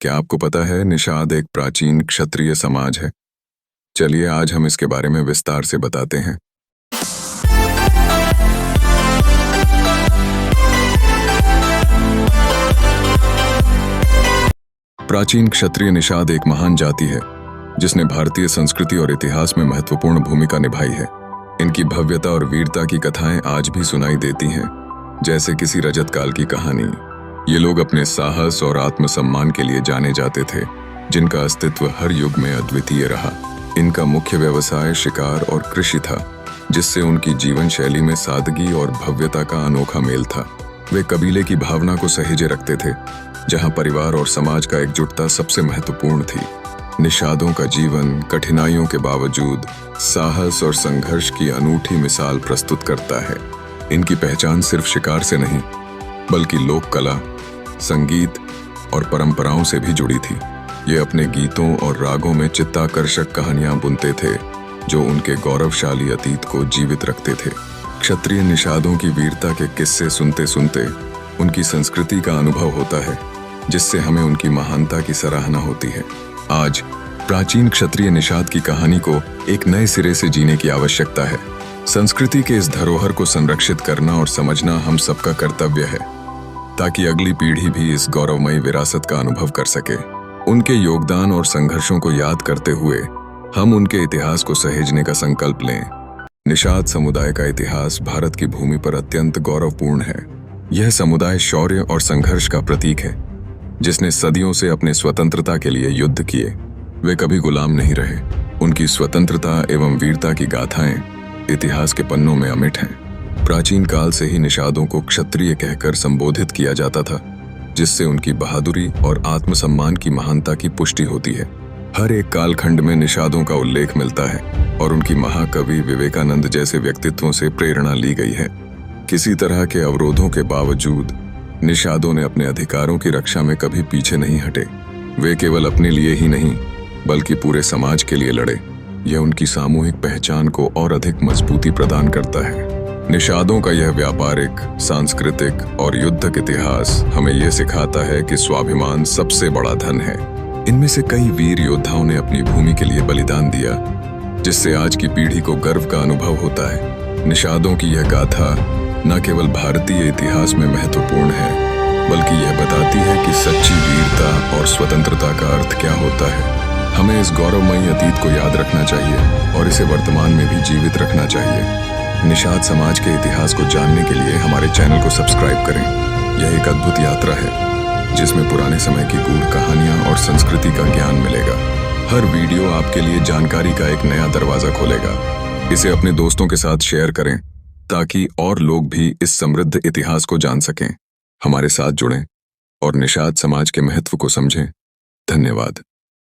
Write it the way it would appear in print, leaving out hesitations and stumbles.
क्या आपको पता है निषाद एक प्राचीन क्षत्रिय समाज है? चलिए आज हम इसके बारे में विस्तार से बताते हैं। प्राचीन क्षत्रिय निषाद एक महान जाति है जिसने भारतीय संस्कृति और इतिहास में महत्वपूर्ण भूमिका निभाई है। इनकी भव्यता और वीरता की कथाएं आज भी सुनाई देती हैं, जैसे किसी रजत काल की कहानी। ये लोग अपने साहस और आत्मसम्मान के लिए जाने जाते थे, जिनका अस्तित्व हर युग में अद्वितीय रहा। इनका मुख्य व्यवसाय शिकार और कृषि था, जिससे उनकी जीवन शैली में सादगी और भव्यता का अनोखा मेल था। वे कबीले की भावना को सहेजे रखते थे, जहां परिवार और समाज का एकजुटता सबसे महत्वपूर्ण थी। निषादों का जीवन कठिनाइयों के बावजूद साहस और संघर्ष की अनूठी मिसाल प्रस्तुत करता है। इनकी पहचान सिर्फ शिकार से नहीं, बल्कि लोक कला, संगीत और परंपराओं से भी जुड़ी थी। ये अपने गीतों और रागों में चित्ताकर्षक कहानियां बुनते थे, जो उनके गौरवशाली अतीत को जीवित रखते थे। क्षत्रिय निषादों की वीरता के किस्से सुनते सुनते उनकी संस्कृति का अनुभव होता है, जिससे हमें उनकी महानता की सराहना होती है। आज प्राचीन क्षत्रिय निषाद की कहानी को एक नए सिरे से जीने की आवश्यकता है। संस्कृति के इस धरोहर को संरक्षित करना और समझना हम सबका कर्तव्य है, ताकि अगली पीढ़ी भी इस गौरवमयी विरासत का अनुभव कर सके। उनके योगदान और संघर्षों को याद करते हुए हम उनके इतिहास को सहेजने का संकल्प लें। निषाद समुदाय का इतिहास भारत की भूमि पर अत्यंत गौरवपूर्ण है। यह समुदाय शौर्य और संघर्ष का प्रतीक है, जिसने सदियों से अपने स्वतंत्रता के लिए युद्ध किए। वे कभी गुलाम नहीं रहे। उनकी स्वतंत्रता एवं वीरता की गाथाएं इतिहास के पन्नों में अमिट हैं। प्राचीन काल से ही निषादों को क्षत्रिय कहकर संबोधित किया जाता था, जिससे उनकी बहादुरी और आत्मसम्मान की महानता की पुष्टि होती है। हर एक कालखंड में निषादों का उल्लेख मिलता है और उनकी महाकवि विवेकानंद जैसे व्यक्तित्वों से प्रेरणा ली गई है। किसी तरह के अवरोधों के बावजूद निषादों ने अपने अधिकारों की रक्षा में कभी पीछे नहीं हटे। वे केवल अपने लिए ही नहीं, बल्कि पूरे समाज के लिए लड़े। यह उनकी सामूहिक पहचान को और अधिक मजबूती प्रदान करता है। निषादों का यह व्यापारिक, सांस्कृतिक और युद्धक इतिहास हमें यह सिखाता है कि स्वाभिमान सबसे बड़ा धन है। इनमें से कई वीर योद्धाओं ने अपनी भूमि के लिए बलिदान दिया, जिससे आज की पीढ़ी को गर्व का अनुभव होता है। निषादों की यह गाथा न केवल भारतीय इतिहास में महत्वपूर्ण है, बल्कि यह बताती है कि सच्ची वीरता और स्वतंत्रता का अर्थ क्या होता है। हमें इस गौरवमयी अतीत को याद रखना चाहिए और इसे वर्तमान में भी जीवित रखना चाहिए। निषाद समाज के इतिहास को जानने के लिए हमारे चैनल को सब्सक्राइब करें। यह एक अद्भुत यात्रा है, जिसमें पुराने समय की गूढ़ कहानियां और संस्कृति का ज्ञान मिलेगा। हर वीडियो आपके लिए जानकारी का एक नया दरवाजा खोलेगा। इसे अपने दोस्तों के साथ शेयर करें, ताकि और लोग भी इस समृद्ध इतिहास को जान सकें। हमारे साथ जुड़ें और निषाद समाज के महत्व को समझें। धन्यवाद।